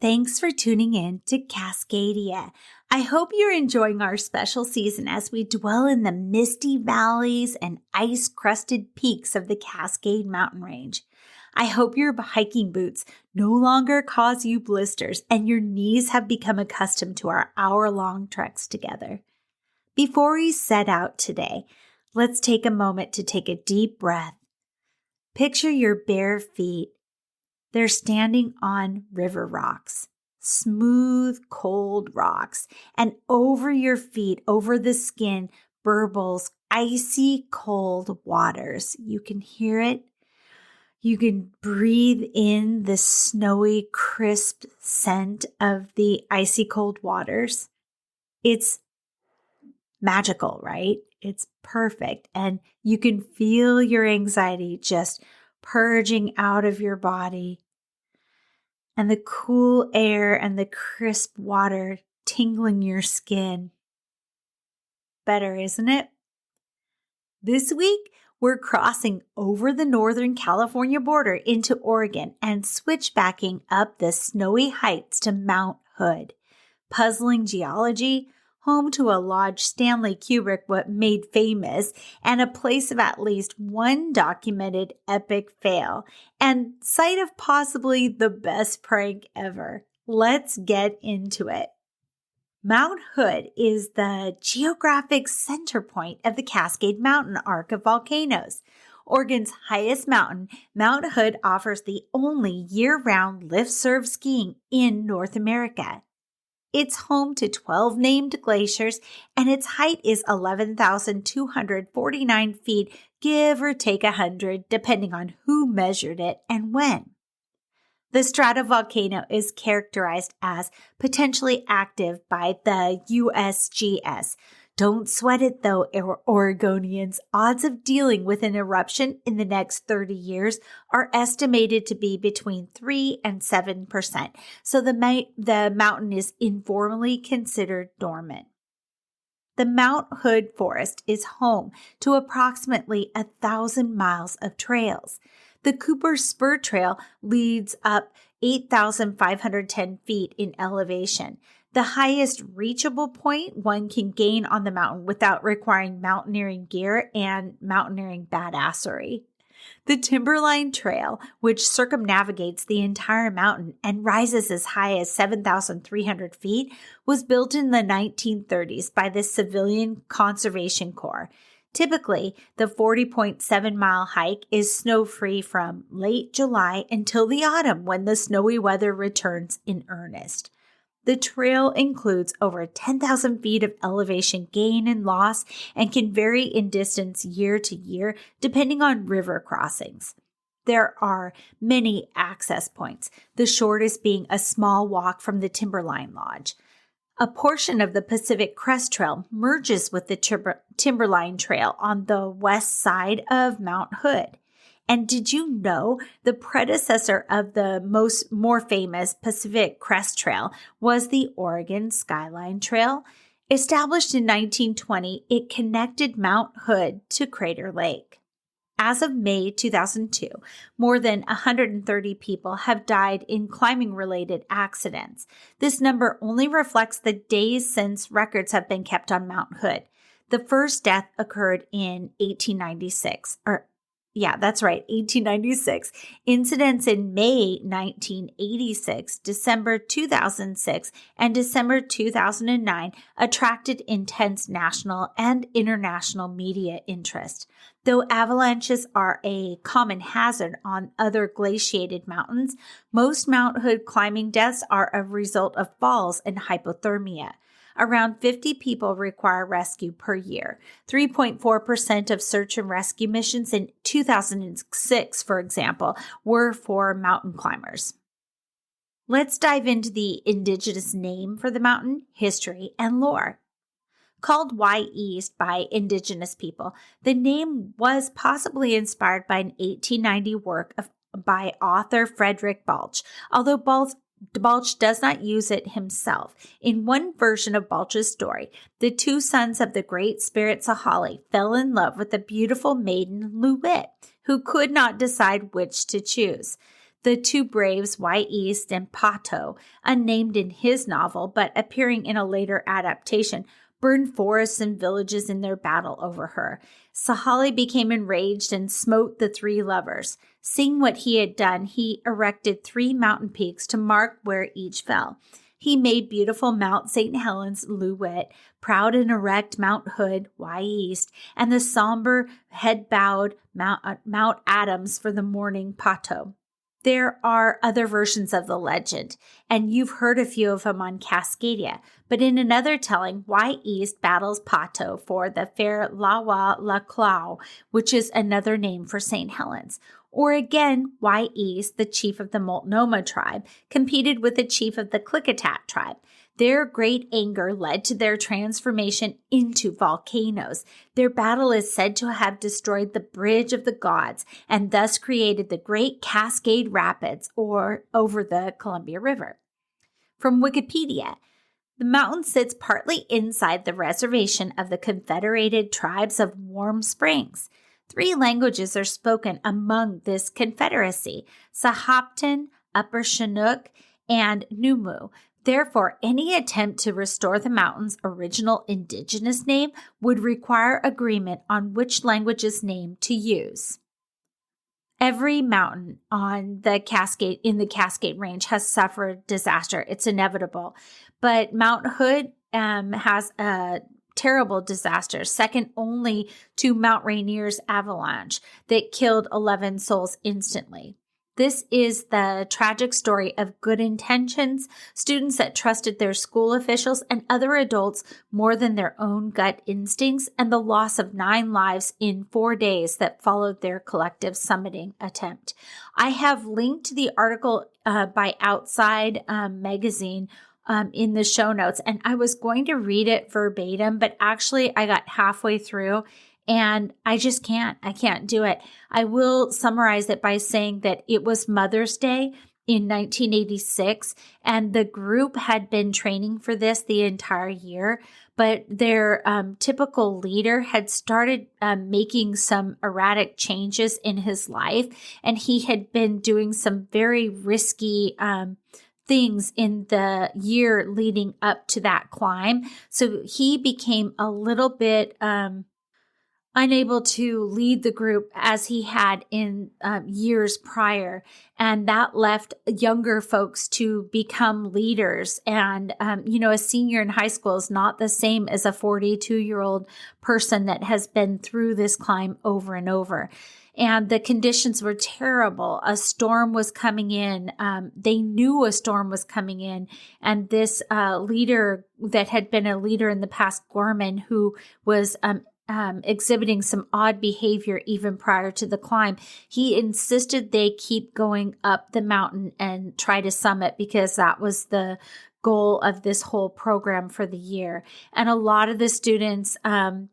Thanks for tuning in to Cascadia. I hope you're enjoying our special season as we dwell in the misty valleys and ice-crusted peaks of the Cascade Mountain range. I hope your hiking boots no longer cause you blisters and your knees have become accustomed to our hour-long treks together. Before we set out today, let's take a moment to take a deep breath. Picture your bare feet. They're standing on river rocks, smooth, cold rocks, and over your feet, over the skin, burbles icy cold waters. You can hear it. You can breathe in the snowy, crisp scent of the icy cold waters. It's magical, right? It's perfect. And you can feel your anxiety just purging out of your body, and the cool air and the crisp water tingling your skin. Better, isn't it? This week, we're crossing over the Northern California border into Oregon and switchbacking up the snowy heights to Mount Hood. Puzzling geology, home to a lodge Stanley Kubrick made famous, and a place of at least one documented epic fail, and site of possibly the best prank ever. Let's get into it. Mount Hood is the geographic center point of the Cascade Mountain arc of volcanoes. Oregon's highest mountain, Mount Hood offers the only year-round lift-serve skiing in North America. It's home to 12 named glaciers, and its height is 11,249 feet, give or take 100, depending on who measured it and when. The stratovolcano is characterized as potentially active by the USGS. Don't sweat it though, Oregonians. Odds of dealing with an eruption in the next 30 years are estimated to be between 3 and 7%. So the mountain is informally considered dormant. The Mount Hood Forest is home to approximately 1,000 miles of trails. The Cooper Spur Trail leads up 8,510 feet in elevation. The highest reachable point one can gain on the mountain without requiring mountaineering gear and mountaineering badassery. The Timberline Trail, which circumnavigates the entire mountain and rises as high as 7,300 feet, was built in the 1930s by the Civilian Conservation Corps. Typically, the 40.7-mile hike is snow-free from late July until the autumn when the snowy weather returns in earnest. The trail includes over 10,000 feet of elevation gain and loss and can vary in distance year to year depending on river crossings. There are many access points, the shortest being a small walk from the Timberline Lodge. A portion of the Pacific Crest Trail merges with the Timberline Trail on the west side of Mount Hood. And did you know the predecessor of the more famous Pacific Crest Trail was the Oregon Skyline Trail? Established in 1920, it connected Mount Hood to Crater Lake. As of May 2002, more than 130 people have died in climbing-related accidents. This number only reflects the days since records have been kept on Mount Hood. The first death occurred in 1896, 1896. Incidents in May 1986, December 2006, and December 2009 attracted intense national and international media interest. Though avalanches are a common hazard on other glaciated mountains, most Mount Hood climbing deaths are a result of falls and hypothermia. Around 50 people require rescue per year. 3.4% of search and rescue missions in 2006, for example, were for mountain climbers. Let's dive into the Indigenous name for the mountain, history, and lore. Called Y-East by Indigenous people, the name was possibly inspired by an 1890 work by author Frederick Balch, although Balch does not use it himself. In one version of Balch's story, the two sons of the great spirit Sahali fell in love with the beautiful maiden Luwit, who could not decide which to choose. The two braves, Y East and Pato, unnamed in his novel but appearing in a later adaptation, burned forests and villages in their battle over her. Sahali became enraged and smote the three lovers. Seeing what he had done, he erected 3 mountain peaks to mark where each fell. He made beautiful Mount St. Helens, Luwit, proud and erect Mount Hood, Y East, and the somber, head-bowed Mount Adams for the mourning Pato. There are other versions of the legend, and you've heard a few of them on Cascadia, but in another telling, Y East battles Pato for the fair Lawa La Clau, which is another name for St. Helens. Or again, Y East, the chief of the Multnomah tribe, competed with the chief of the Klickitat tribe. Their great anger led to their transformation into volcanoes. Their battle is said to have destroyed the bridge of the gods and thus created the Great Cascade Rapids or over the Columbia River. From Wikipedia, the mountain sits partly inside the reservation of the Confederated Tribes of Warm Springs. 3 languages are spoken among this confederacy: Sahaptin, Upper Chinook, and Numu. Therefore, any attempt to restore the mountain's original indigenous name would require agreement on which language's name to use. Every mountain on the Cascade Range has suffered disaster. It's inevitable. But Mount Hood has a terrible disaster, second only to Mount Rainier's avalanche that killed 11 souls instantly. This is the tragic story of good intentions, students that trusted their school officials and other adults more than their own gut instincts, and the loss of 9 lives in 4 days that followed their collective summiting attempt. I have linked the article by Outside Magazine in the show notes, and I was going to read it verbatim, but actually I got halfway through and I just can't. I can't do it. I will summarize it by saying that it was Mother's Day in 1986, and the group had been training for this the entire year, but their typical leader had started making some erratic changes in his life, and he had been doing some very risky things in the year leading up to that climb. So he became a little bit unable to lead the group as he had in years prior. And that left younger folks to become leaders. And, a senior in high school is not the same as a 42-year-old person that has been through this climb over and over. And the conditions were terrible. A storm was coming in. They knew a storm was coming in. And this leader that had been a leader in the past, Gorman, who was exhibiting some odd behavior even prior to the climb, he insisted they keep going up the mountain and try to summit because that was the goal of this whole program for the year. And a lot of the students,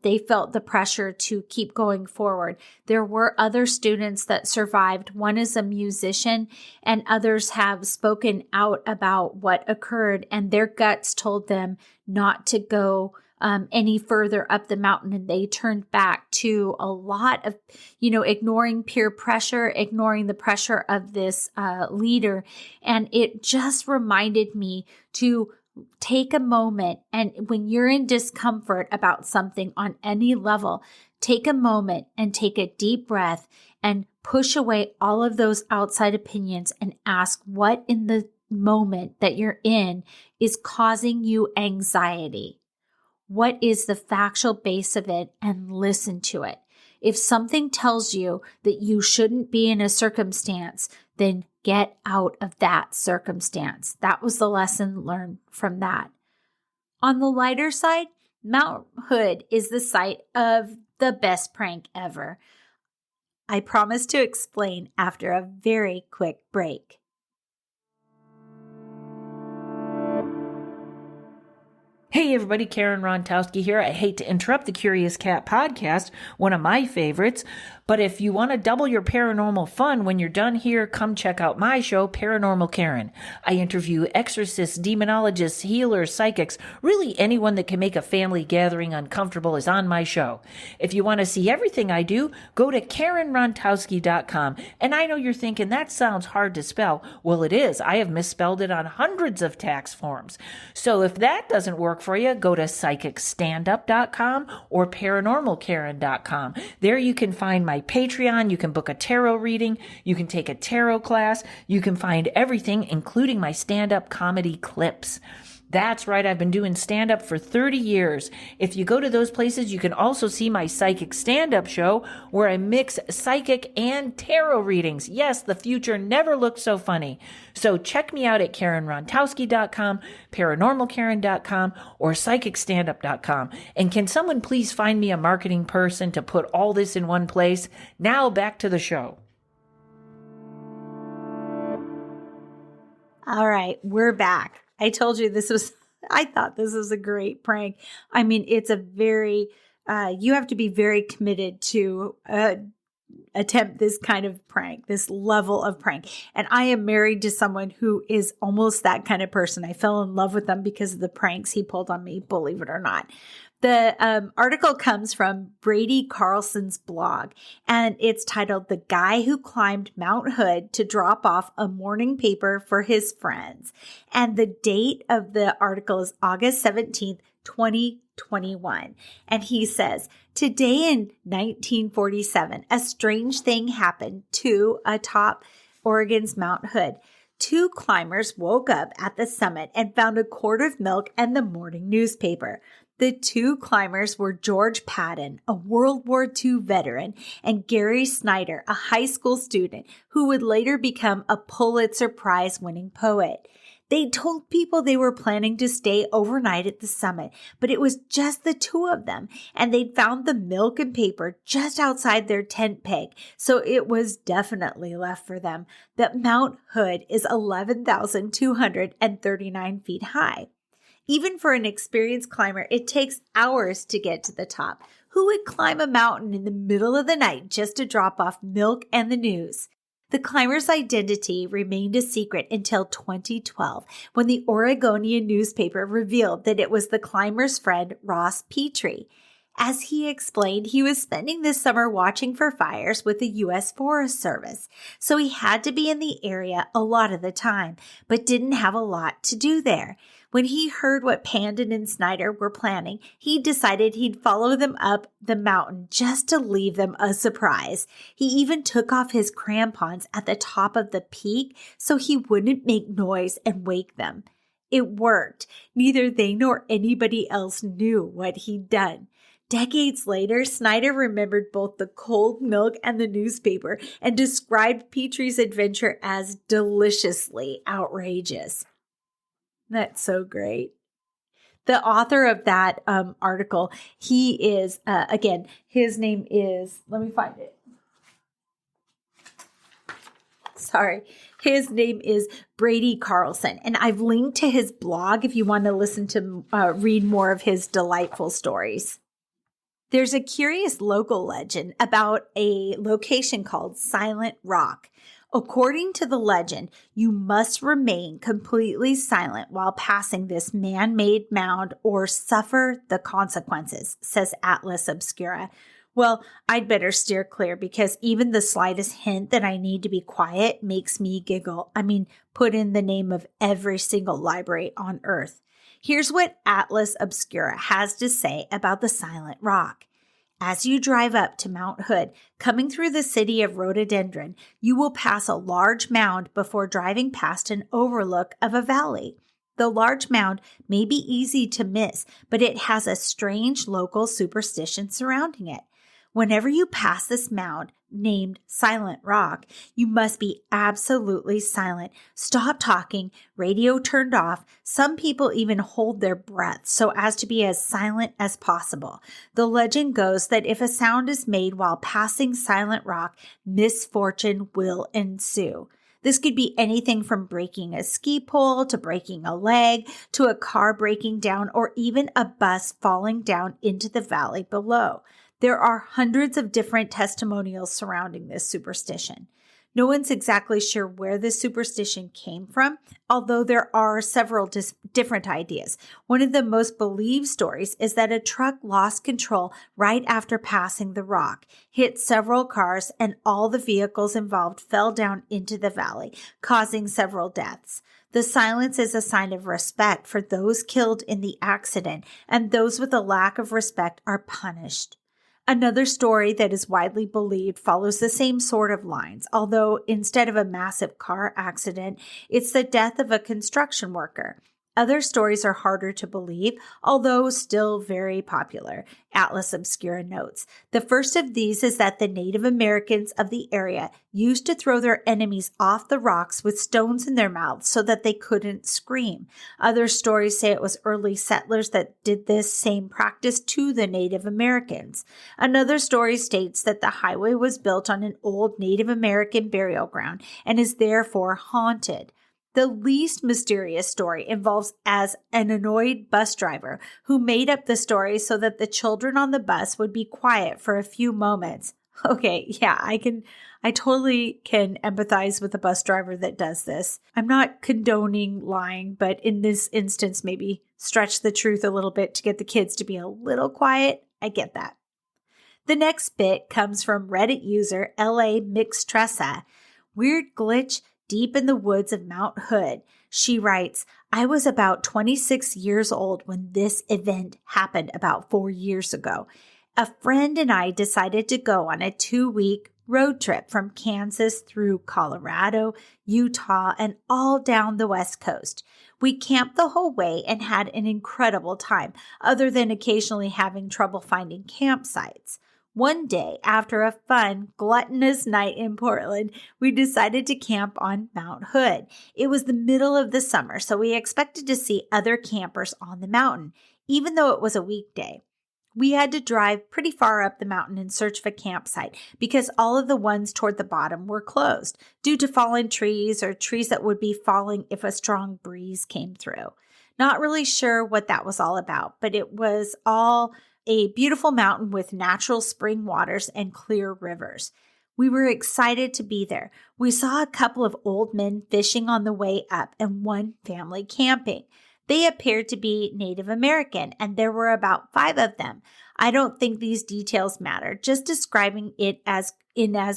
they felt the pressure to keep going forward. There were other students that survived. One is a musician, and others have spoken out about what occurred, and their guts told them not to go any further up the mountain, and they turned back to a lot of, ignoring peer pressure, ignoring the pressure of this leader. And it just reminded me to take a moment, and when you're in discomfort about something on any level, take a moment and take a deep breath and push away all of those outside opinions and ask what in the moment that you're in is causing you anxiety. What is the factual base of it, and listen to it. If something tells you that you shouldn't be in a circumstance, then get out of that circumstance. That was the lesson learned from that. On the lighter side, Mount Hood is the site of the best prank ever. I promise to explain after a very quick break. Hey everybody, Karen Rontowski here. I hate to interrupt the Curious Cat podcast, one of my favorites, but if you want to double your paranormal fun when you're done here, come check out my show, Paranormal Karen. I interview exorcists, demonologists, healers, psychics, really anyone that can make a family gathering uncomfortable is on my show. If you want to see everything I do, go to KarenRontowski.com. And I know you're thinking, that sounds hard to spell. Well, it is. I have misspelled it on hundreds of tax forms. So if that doesn't work for you, go to psychicstandup.com or paranormalkaren.com. There you can find my Patreon, you can book a tarot reading, you can take a tarot class, you can find everything, including my stand-up comedy clips. That's right, I've been doing stand-up for 30 years. If you go to those places, you can also see my psychic stand-up show where I mix psychic and tarot readings. Yes, the future never looked so funny. So check me out at KarenRontowski.com, ParanormalKaren.com, or PsychicStandup.com. And can someone please find me a marketing person to put all this in one place? Now back to the show. All right, we're back. I told you I thought this was a great prank. I mean, it's a very, you have to be very committed to attempt this kind of prank, this level of prank. And I am married to someone who is almost that kind of person. I fell in love with him because of the pranks he pulled on me, believe it or not. The article comes from Brady Carlson's blog, and it's titled "The Guy Who Climbed Mount Hood to Drop Off a Morning Paper for His Friends." And the date of the article is August 17th, 2021. And he says, today in 1947, a strange thing happened atop Oregon's Mount Hood. Two climbers woke up at the summit and found a quart of milk and the morning newspaper. The two climbers were George Patton, a World War II veteran, and Gary Snyder, a high school student who would later become a Pulitzer Prize-winning poet. They told people they were planning to stay overnight at the summit, but it was just the two of them, and they'd found the milk and paper just outside their tent peg, so it was definitely left for them. But Mount Hood is 11,239 feet high. Even for an experienced climber, it takes hours to get to the top. Who would climb a mountain in the middle of the night just to drop off milk and the news? The climber's identity remained a secret until 2012, when the Oregonian newspaper revealed that it was the climber's friend, Ross Petrie. As he explained, he was spending this summer watching for fires with the U.S. Forest Service, so he had to be in the area a lot of the time, but didn't have a lot to do there. When he heard what Pandon and Snyder were planning, he decided he'd follow them up the mountain just to leave them a surprise. He even took off his crampons at the top of the peak so he wouldn't make noise and wake them. It worked. Neither they nor anybody else knew what he'd done. Decades later, Snyder remembered both the cold milk and the newspaper and described Petrie's adventure as deliciously outrageous. That's so great. The author of that article, he is, again, his name is, let me find it. Sorry. His name is Brady Carlson, and I've linked to his blog if you want to listen to read more of his delightful stories. There's a curious local legend about a location called Silent Rock. According to the legend, you must remain completely silent while passing this man-made mound or suffer the consequences, says Atlas Obscura. Well, I'd better steer clear because even the slightest hint that I need to be quiet makes me giggle. I mean, put in the name of every single library on Earth. Here's what Atlas Obscura has to say about the Silent Rock. As you drive up to Mount Hood, coming through the city of Rhododendron, you will pass a large mound before driving past an overlook of a valley. The large mound may be easy to miss, but it has a strange local superstition surrounding it. Whenever you pass this mound, named Silent Rock, you must be absolutely silent. Stop talking, radio turned off. Some people even hold their breath so as to be as silent as possible. The legend goes that if a sound is made while passing Silent Rock, misfortune will ensue. This could be anything from breaking a ski pole to breaking a leg to a car breaking down or even a bus falling down into the valley below. There are hundreds of different testimonials surrounding this superstition. No one's exactly sure where this superstition came from, although there are several different ideas. One of the most believed stories is that a truck lost control right after passing the rock, hit several cars, and all the vehicles involved fell down into the valley, causing several deaths. The silence is a sign of respect for those killed in the accident, and those with a lack of respect are punished. Another story that is widely believed follows the same sort of lines, although instead of a massive car accident, it's the death of a construction worker. Other stories are harder to believe, although still very popular. Atlas Obscura notes. The first of these is that the Native Americans of the area used to throw their enemies off the rocks with stones in their mouths so that they couldn't scream. Other stories say it was early settlers that did this same practice to the Native Americans. Another story states that the highway was built on an old Native American burial ground and is therefore haunted. The least mysterious story involves an annoyed bus driver who made up the story so that the children on the bus would be quiet for a few moments. Okay, yeah, I totally can empathize with a bus driver that does this. I'm not condoning lying, but in this instance, maybe stretch the truth a little bit to get the kids to be a little quiet. I get that. The next bit comes from Reddit user LA Mixtressa. Weird glitch deep in the woods of Mount Hood. She writes, I was about 26 years old when this event happened about 4 years ago. A friend and I decided to go on a 2-week road trip from Kansas through Colorado, Utah, and all down the West Coast. We camped the whole way and had an incredible time, other than occasionally having trouble finding campsites. One day, after a fun, gluttonous night in Portland, we decided to camp on Mount Hood. It was the middle of the summer, so we expected to see other campers on the mountain, even though it was a weekday. We had to drive pretty far up the mountain in search of a campsite because all of the ones toward the bottom were closed due to fallen trees or trees that would be falling if a strong breeze came through. Not really sure what that was all about, but it was all a beautiful mountain with natural spring waters and clear rivers. We were excited to be there. We saw a couple of old men fishing on the way up and one family camping. They appeared to be Native American, and there were about 5 of them. I don't think these details matter, just describing it as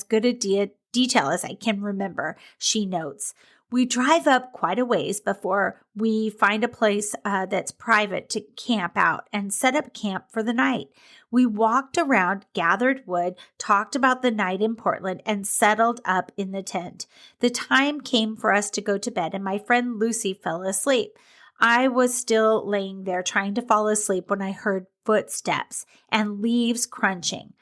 good a detail as I can remember, she notes. We drive up quite a ways before we find a place that's private to camp out and set up camp for the night. We walked around, gathered wood, talked about the night in Portland, and settled up in the tent. The time came for us to go to bed, and my friend Lucy fell asleep. I was still laying there trying to fall asleep when I heard footsteps and leaves crunching.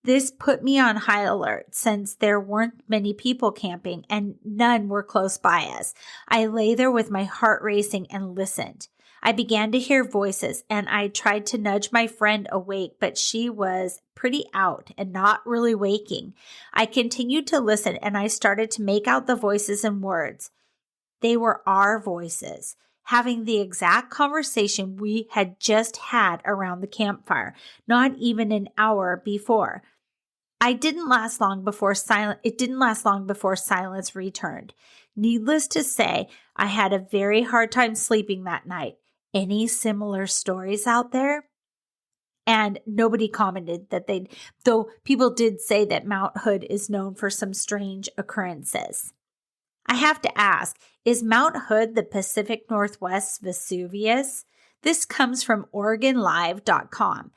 This put me on high alert since there weren't many people camping and none were close by us. I lay there with my heart racing and listened. I began to hear voices and I tried to nudge my friend awake, but she was pretty out and not really waking. I continued to listen and I started to make out the voices and words. They were our voices, having the exact conversation we had just had around the campfire, not even an hour before. It didn't last long before silence returned. Needless to say, I had a very hard time sleeping that night. Any similar stories out there? And nobody commented though people did say that Mount Hood is known for some strange occurrences. I have to ask, is Mount Hood the Pacific Northwest's Vesuvius? This comes from OregonLive.com.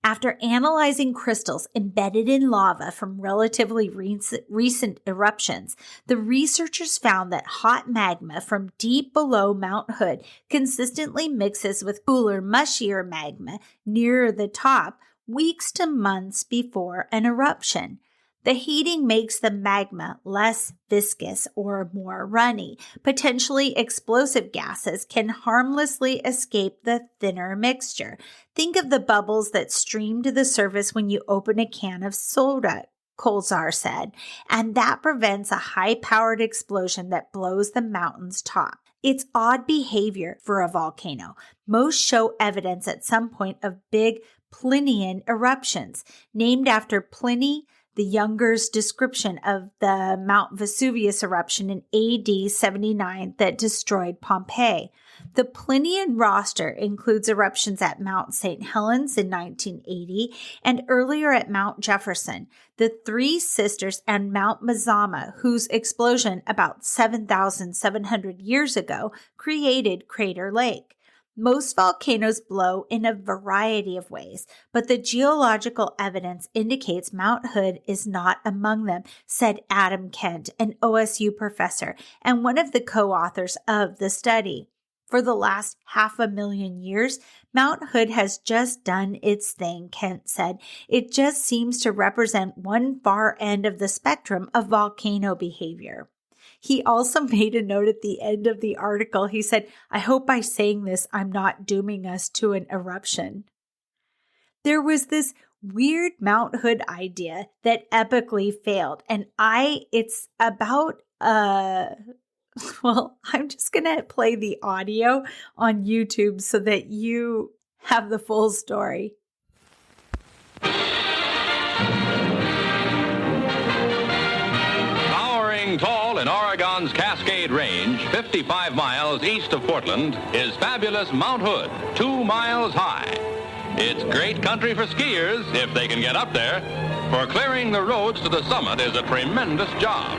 After analyzing crystals embedded in lava from relatively recent eruptions, the researchers found that hot magma from deep below Mount Hood consistently mixes with cooler, mushier magma nearer the top weeks to months before an eruption. The heating makes the magma less viscous or more runny. Potentially explosive gases can harmlessly escape the thinner mixture. Think of the bubbles that stream to the surface when you open a can of soda. Kolzar said, and that prevents a high-powered explosion that blows the mountain's top. It's odd behavior for a volcano. Most show evidence at some point of big Plinian eruptions, named after Pliny the Younger's description of the Mount Vesuvius eruption in AD 79 that destroyed Pompeii. The Plinian roster includes eruptions at Mount St. Helens in 1980 and earlier at Mount Jefferson, the Three Sisters, and Mount Mazama, whose explosion about 7,700 years ago created Crater Lake. Most volcanoes blow in a variety of ways, but the geological evidence indicates Mount Hood is not among them, said Adam Kent, an OSU professor and one of the co-authors of the study. For the last 500,000 years, Mount Hood has just done its thing, Kent said. It just seems to represent one far end of the spectrum of volcano behavior. He also made a note at the end of the article. He said, I hope by saying this, I'm not dooming us to an eruption. There was this weird Mount Hood idea that epically failed. And it's about, well, I'm just going to play the audio on YouTube so that you have the full story. Tall in Oregon's Cascade Range, 55 miles east of Portland, is fabulous Mount Hood, 2 miles high. It's great country for skiers if they can get up there, for clearing the roads to the summit is a tremendous job.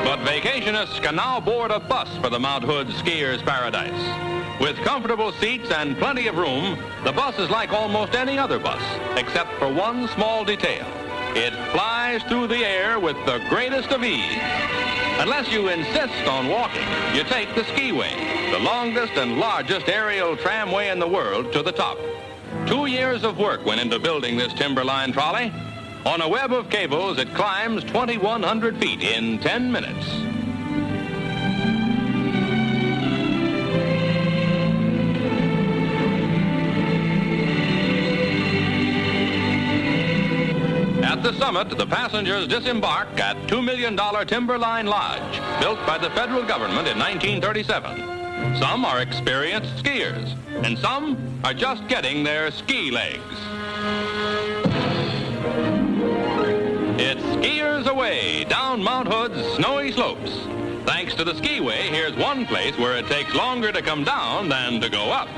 But vacationists can now board a bus for the Mount Hood skiers' paradise. With comfortable seats and plenty of room, the bus is like almost any other bus, except for one small detail. It flies through the air with the greatest of ease. Unless you insist on walking, you take the skiway, the longest and largest aerial tramway in the world, to the top. 2 years of work went into building this timberline trolley. On a web of cables, it climbs 2,100 feet in 10 minutes. At the summit, the passengers disembark at $2 million Timberline Lodge, built by the federal government in 1937. Some are experienced skiers, and some are just getting their ski legs. It's skiers away down Mount Hood's snowy slopes. Thanks to the skiway, here's one place where it takes longer to come down than to go up.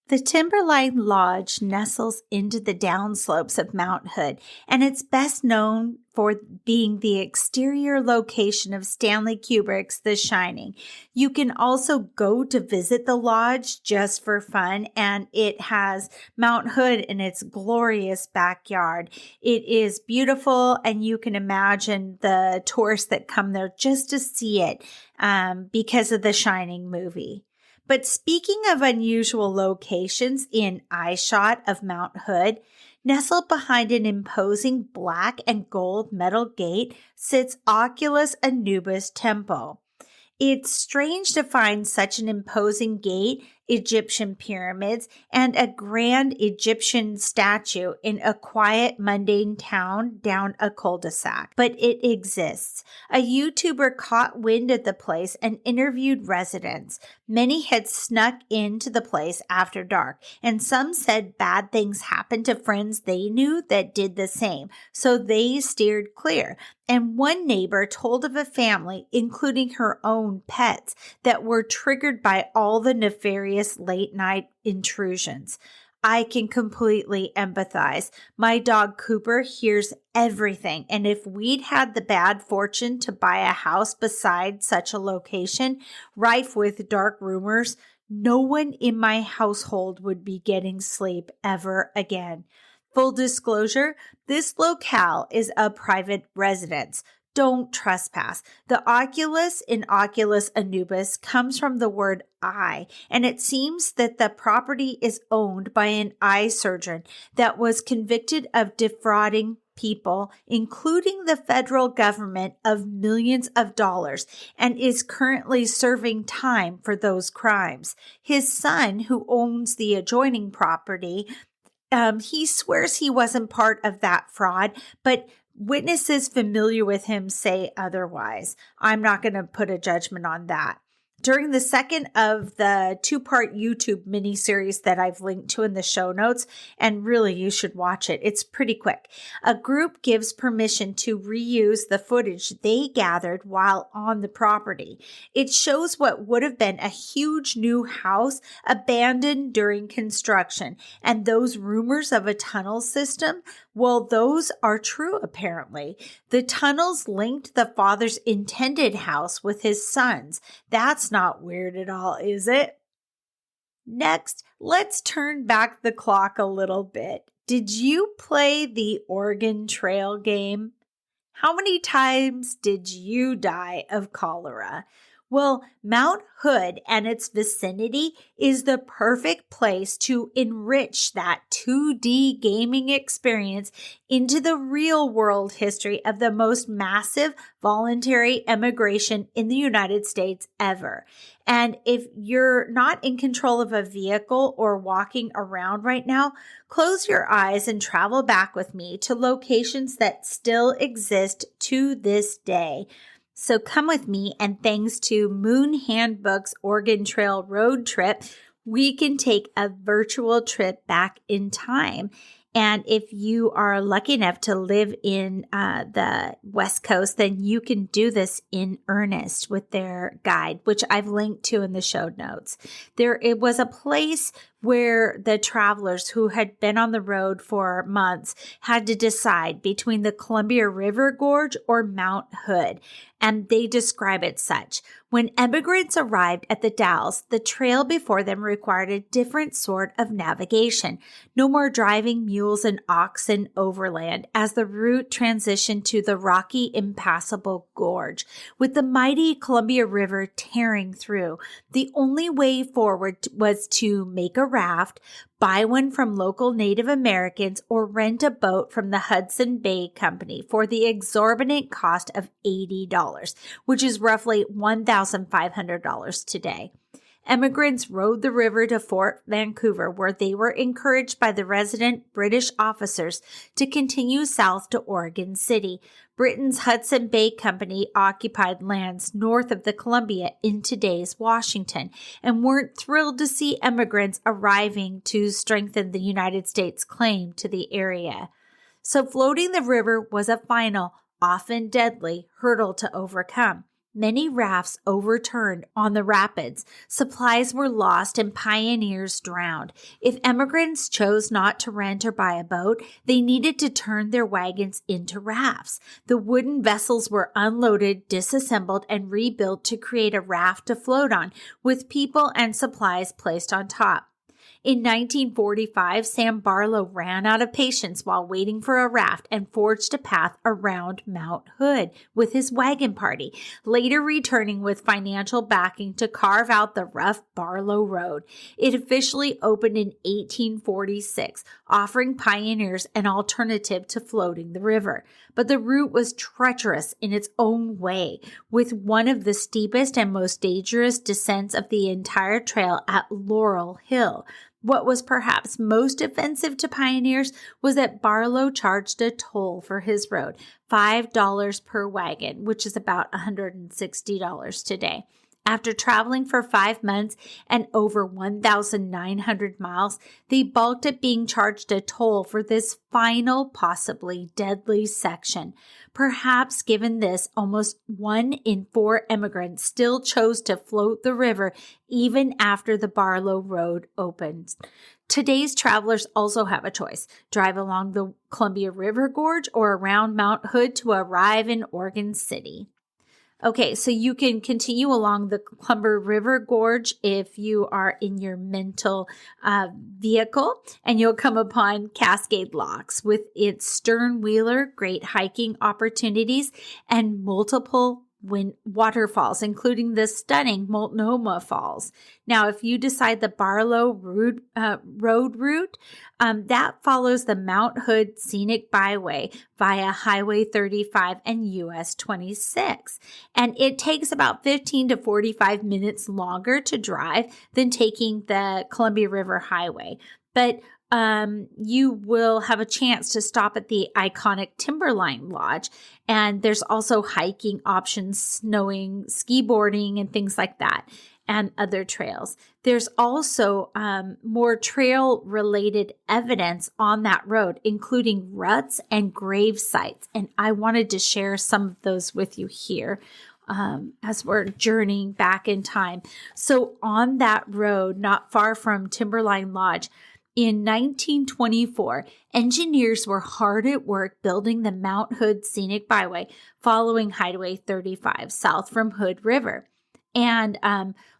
The Timberline Lodge nestles into the downslopes of Mount Hood, and it's best known for being the exterior location of Stanley Kubrick's The Shining. You can also go to visit the lodge just for fun, and it has Mount Hood in its glorious backyard. It is beautiful, and you can imagine the tourists that come there just to see it because of the Shining movie. But speaking of unusual locations in eyeshot of Mount Hood, nestled behind an imposing black and gold metal gate sits Oculus Anubis Temple. It's strange to find such an imposing gate, Egyptian pyramids, and a grand Egyptian statue in a quiet, mundane town down a cul-de-sac. But it exists. A YouTuber caught wind of the place and interviewed residents. Many had snuck into the place after dark, and some said bad things happened to friends they knew that did the same, so they steered clear. And one neighbor told of a family, including her own pets, that were triggered by all the nefarious late-night intrusions. I can completely empathize. My dog Cooper hears everything, and if we'd had the bad fortune to buy a house beside such a location, rife with dark rumors, no one in my household would be getting sleep ever again. Full disclosure, this locale is a private residence. Don't trespass. The Oculus in Oculus Anubis comes from the word eye, and it seems that the property is owned by an eye surgeon that was convicted of defrauding people, including the federal government, of millions of dollars and is currently serving time for those crimes. His son, who owns the adjoining property, he swears he wasn't part of that fraud, but witnesses familiar with him say otherwise. I'm not going to put a judgment on that. During the second of the 2-part YouTube miniseries that I've linked to in the show notes, and really you should watch it, it's pretty quick, a group gives permission to reuse the footage they gathered while on the property. It shows what would have been a huge new house abandoned during construction, and those rumors of a tunnel system, well, those are true apparently. The tunnels linked the father's intended house with his son's. That's not weird at all, is it? Next, let's turn back the clock a little bit. Did you play the Oregon Trail game? How many times did you die of cholera? Well, Mount Hood and its vicinity is the perfect place to enrich that 2D gaming experience into the real world history of the most massive voluntary immigration in the United States ever. And if you're not in control of a vehicle or walking around right now, close your eyes and travel back with me to locations that still exist to this day. So come with me, and thanks to Moon Handbook's Oregon Trail road trip, we can take a virtual trip back in time. And if you are lucky enough to live in the West Coast, then you can do this in earnest with their guide, which I've linked to in the show notes. It was a place where the travelers who had been on the road for months had to decide between the Columbia River Gorge or Mount Hood, and they describe it such. When immigrants arrived at the Dalles, the trail before them required a different sort of navigation. No more driving mules and oxen overland as the route transitioned to the rocky, impassable gorge, with the mighty Columbia River tearing through. The only way forward was to make a raft, buy one from local Native Americans, or rent a boat from the Hudson Bay Company for the exorbitant cost of $80, which is roughly $1,500 today. Immigrants rode the river to Fort Vancouver, where they were encouraged by the resident British officers to continue south to Oregon City. Britain's Hudson Bay Company occupied lands north of the Columbia in today's Washington and weren't thrilled to see immigrants arriving to strengthen the United States' claim to the area. So floating the river was a final, often deadly, hurdle to overcome. Many rafts overturned on the rapids, supplies were lost, and pioneers drowned. If immigrants chose not to rent or buy a boat, they needed to turn their wagons into rafts. The wooden vessels were unloaded, disassembled, and rebuilt to create a raft to float on, with people and supplies placed on top. In 1945, Sam Barlow ran out of patience while waiting for a raft and forged a path around Mount Hood with his wagon party, later returning with financial backing to carve out the rough Barlow Road. It officially opened in 1846, offering pioneers an alternative to floating the river. But the route was treacherous in its own way, with one of the steepest and most dangerous descents of the entire trail at Laurel Hill. What was perhaps most offensive to pioneers was that Barlow charged a toll for his road, $5 per wagon, which is about $160 today. After traveling for 5 months and over 1,900 miles, they balked at being charged a toll for this final, possibly deadly section. Perhaps given this, almost 1 in 4 immigrants still chose to float the river even after the Barlow Road opened. Today's travelers also have a choice: drive along the Columbia River Gorge or around Mount Hood to arrive in Oregon City. Okay, so you can continue along the Columbia River Gorge if you are in your mental vehicle, and you'll come upon Cascade Locks with its stern-wheeler, great hiking opportunities, and multiple waterfalls, including the stunning Multnomah Falls. Now, if you decide the Barlow road route, that follows the Mount Hood Scenic Byway via Highway 35 and US 26. And it takes about 15 to 45 minutes longer to drive than taking the Columbia River Highway. But you will have a chance to stop at the iconic Timberline Lodge. And there's also hiking options, snowing, ski boarding, and things like that, and other trails. There's also more trail-related evidence on that road, including ruts and grave sites. And I wanted to share some of those with you here as we're journeying back in time. So on that road, not far from Timberline Lodge, in 1924, engineers were hard at work building the Mount Hood Scenic Byway following Highway 35 south from Hood River and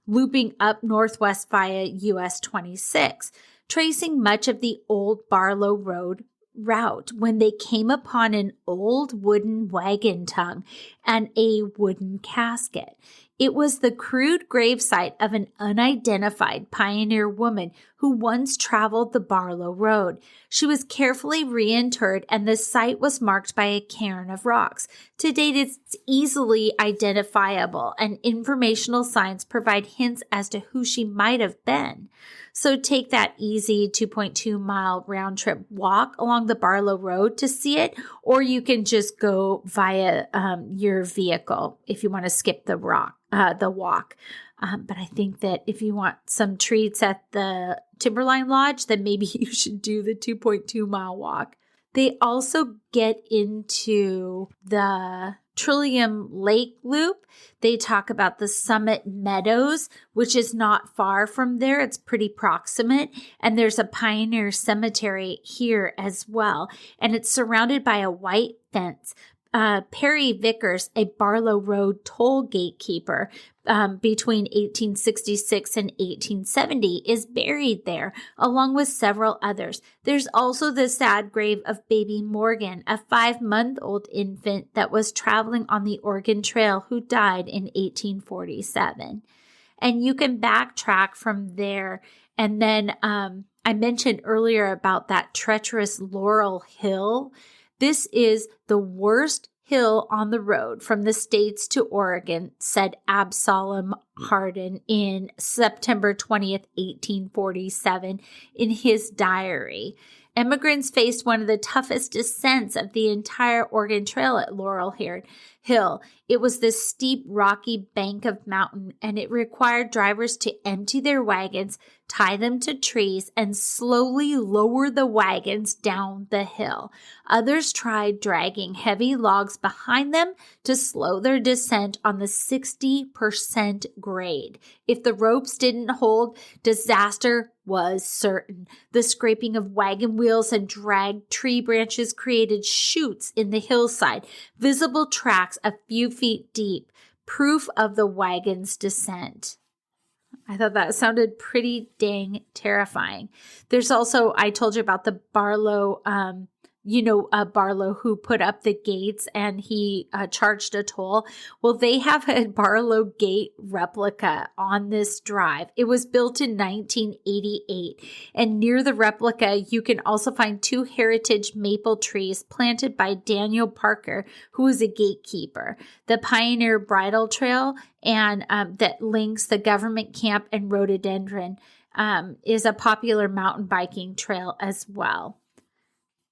looping up northwest via US 26, tracing much of the old Barlow Road route when they came upon an old wooden wagon tongue and a wooden casket. It was the crude gravesite of an unidentified pioneer woman who once traveled the Barlow Road. She was carefully reinterred, and the site was marked by a cairn of rocks. To date, it's easily identifiable, and informational signs provide hints as to who she might have been. So take that easy 2.2 mile round trip walk along the Barlow Road to see it, or you can just go via your vehicle if you want to skip the walk. But I think that if you want some treats at the Timberline Lodge, then maybe you should do the 2.2 mile walk. They also get into the Trillium Lake Loop. They talk about the Summit Meadows, which is not far from there. It's pretty proximate. And there's a pioneer cemetery here as well. And it's surrounded by a white fence. Perry Vickers, a Barlow Road toll gatekeeper between 1866 and 1870, is buried there, along with several others. There's also the sad grave of baby Morgan, a 5-month-old infant that was traveling on the Oregon Trail who died in 1847. And you can backtrack from there. And then I mentioned earlier about that treacherous Laurel Hill. This is the worst hill on the road from the States to Oregon, said Absalom Hardin in September 20th, 1847, in his diary. Emigrants faced one of the toughest descents of the entire Oregon Trail at Laurel Hill. It was this steep, rocky bank of mountain, and it required drivers to empty their wagons, tie them to trees, and slowly lower the wagons down the hill. Others tried dragging heavy logs behind them to slow their descent on the 60% grade. If the ropes didn't hold, disaster was certain. The scraping of wagon wheels and dragged tree branches created chutes in the hillside, visible tracks a few feet deep, proof of the wagon's descent. I thought that sounded pretty dang terrifying. There's also, I told you about the Barlow, Barlow who put up the gates and he charged a toll. Well, they have a Barlow gate replica on this drive. It was built in 1988. And near the replica, you can also find 2 heritage maple trees planted by Daniel Parker, who was a gatekeeper. The Pioneer Bridle Trail and that links the government camp and rhododendron is a popular mountain biking trail as well.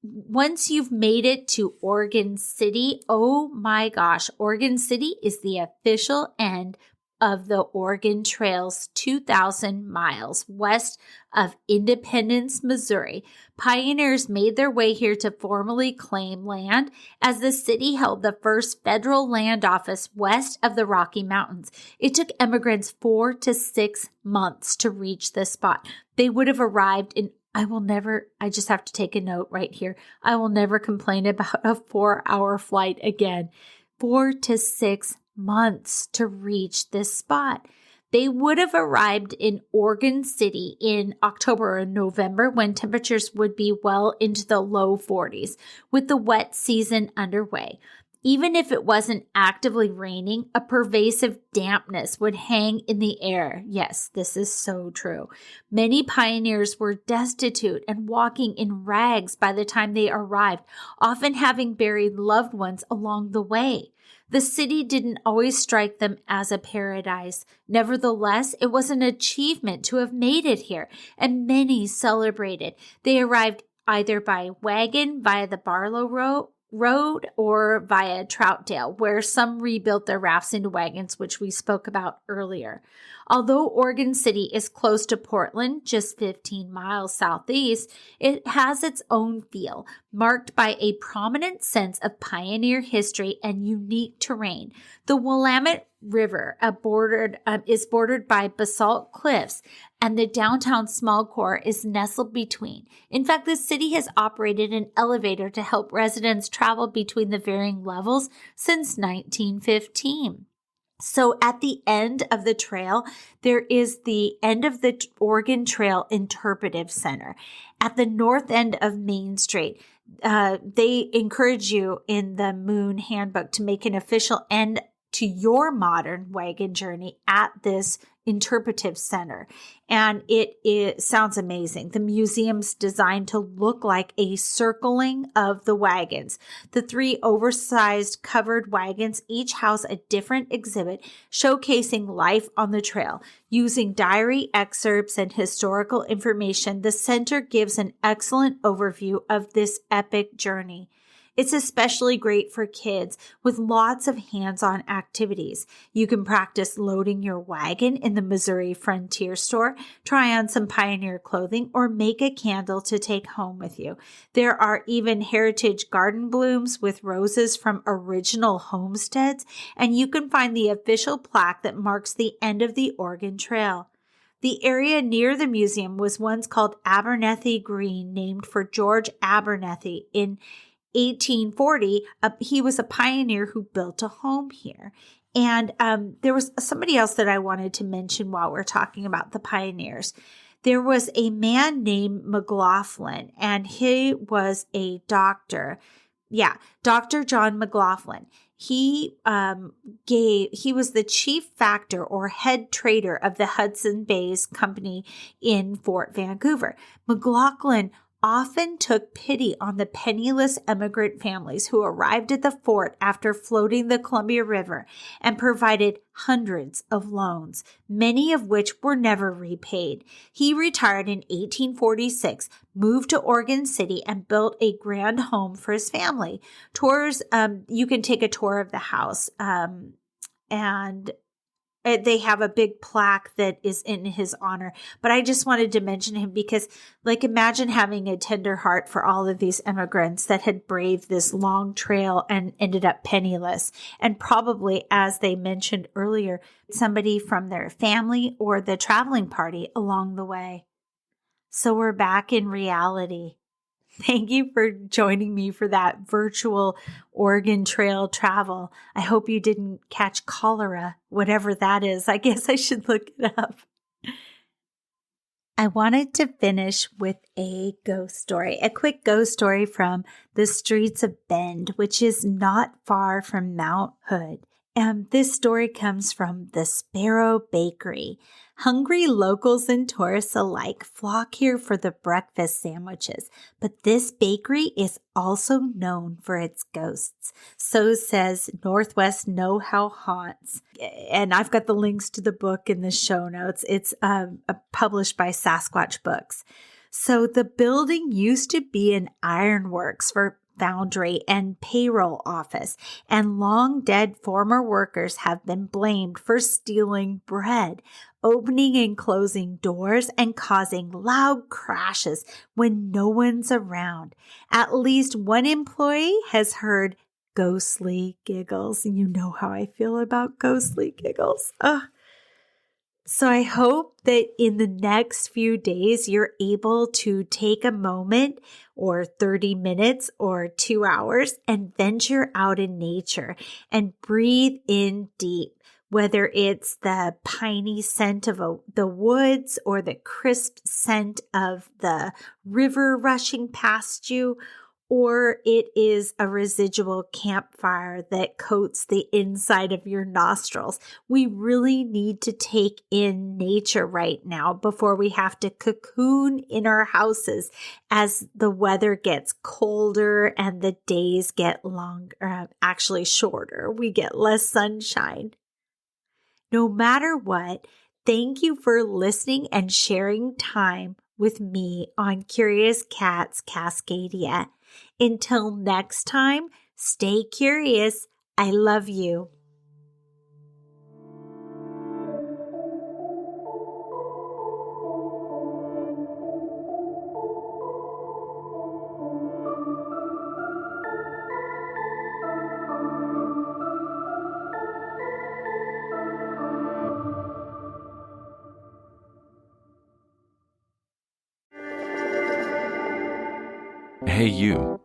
Once you've made it to Oregon City, oh my gosh, Oregon City is the official end of the Oregon Trail's 2,000 miles west of Independence, Missouri. Pioneers made their way here to formally claim land, as the city held the first federal land office west of the Rocky Mountains. It took immigrants 4 to 6 months to reach this spot. They would have arrived in I just have to take a note right here. I will never complain about a 4-hour flight again. 4 to 6 months to reach this spot. They would have arrived in Oregon City in October or November, when temperatures would be well into the low 40s, with the wet season underway. Even if it wasn't actively raining, a pervasive dampness would hang in the air. Yes, this is so true. Many pioneers were destitute and walking in rags by the time they arrived, often having buried loved ones along the way. The city didn't always strike them as a paradise. Nevertheless, it was an achievement to have made it here, and many celebrated. They arrived either by wagon via the Barlow Road or via Troutdale, where some rebuilt their rafts into wagons, which we spoke about earlier. Although Oregon City is close to Portland, just 15 miles southeast, it has its own feel, marked by a prominent sense of pioneer history and unique terrain. The Willamette River is bordered by basalt cliffs, and the downtown small core is nestled between. In fact, the city has operated an elevator to help residents travel between the varying levels since 1915. So at the end of the trail, there is the end of the Oregon Trail Interpretive Center. At the north end of Main Street, they encourage you in the Moon Handbook to make an official end to your modern wagon journey at this interpretive center. And it sounds amazing. The museum's designed to look like a circling of the wagons. The 3 oversized covered wagons each house a different exhibit showcasing life on the trail. Using diary excerpts and historical information, the center gives an excellent overview of this epic journey. It's especially great for kids with lots of hands-on activities. You can practice loading your wagon in the Missouri Frontier Store, try on some pioneer clothing, or make a candle to take home with you. There are even heritage garden blooms with roses from original homesteads, and you can find the official plaque that marks the end of the Oregon Trail. The area near the museum was once called Abernethy Green, named for George Abernethy. In 1840, he was a pioneer who built a home here. And there was somebody else that I wanted to mention while we're talking about the pioneers. There was a man named McLaughlin, and he was a doctor. Yeah, Dr. John McLaughlin. He was the chief factor or head trader of the Hudson Bay's Company in Fort Vancouver. McLaughlin often took pity on the penniless immigrant families who arrived at the fort after floating the Columbia River and provided hundreds of loans, many of which were never repaid. He retired in 1846, moved to Oregon City, and built a grand home for his family. Tours, you can take a tour of the house, and they have a big plaque that is in his honor. But I just wanted to mention him because, imagine having a tender heart for all of these immigrants that had braved this long trail and ended up penniless. And probably, as they mentioned earlier, somebody from their family or the traveling party along the way. So we're back in reality. Thank you for joining me for that virtual Oregon Trail travel. I hope you didn't catch cholera, whatever that is. I guess I should look it up. I wanted to finish with a ghost story, a quick ghost story from the streets of Bend, which is not far from Mount Hood. And this story comes from the Sparrow Bakery. Hungry locals and tourists alike flock here for the breakfast sandwiches, but this bakery is also known for its ghosts. So says Northwest Know-How Haunts. And I've got the links to the book in the show notes. It's published by Sasquatch Books. So the building used to be an ironworks for foundry and payroll office, and long dead former workers have been blamed for stealing bread, opening and closing doors, and causing loud crashes when no one's around. At least one employee has heard ghostly giggles. You know how I feel about ghostly giggles. So I hope that in the next few days, you're able to take a moment or 30 minutes or 2 hours and venture out in nature and breathe in deep, whether it's the piney scent of the woods or the crisp scent of the river rushing past you, or it is a residual campfire that coats the inside of your nostrils. We really need to take in nature right now before we have to cocoon in our houses as the weather gets colder and the days get longer, actually shorter. We get less sunshine. No matter what, thank you for listening and sharing time with me on Curious Cat's Cascadia. Until next time, stay curious. I love you. Hey, you.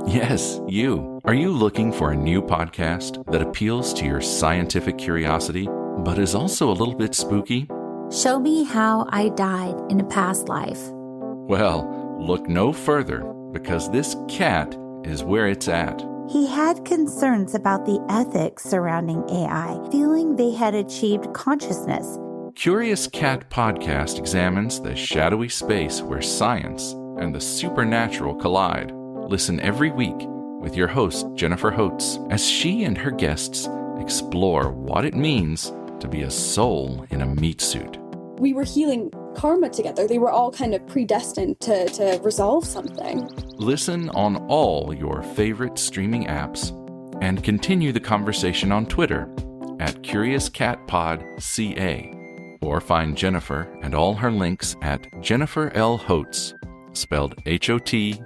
Yes, you. Are you looking for a new podcast that appeals to your scientific curiosity, but is also a little bit spooky? Show me how I died in a past life. Well, look no further, because this cat is where it's at. He had concerns about the ethics surrounding AI, feeling they had achieved consciousness. Curious Cat Podcast examines the shadowy space where science and the supernatural collide. Listen every week with your host, Jennifer Holtz, as she and her guests explore what it means to be a soul in a meat suit. We were healing karma together. They were all kind of predestined to resolve something. Listen on all your favorite streaming apps and continue the conversation on Twitter at CuriousCatPodCA, or find Jennifer and all her links at Jennifer L. Holtz, spelled HOTES.com.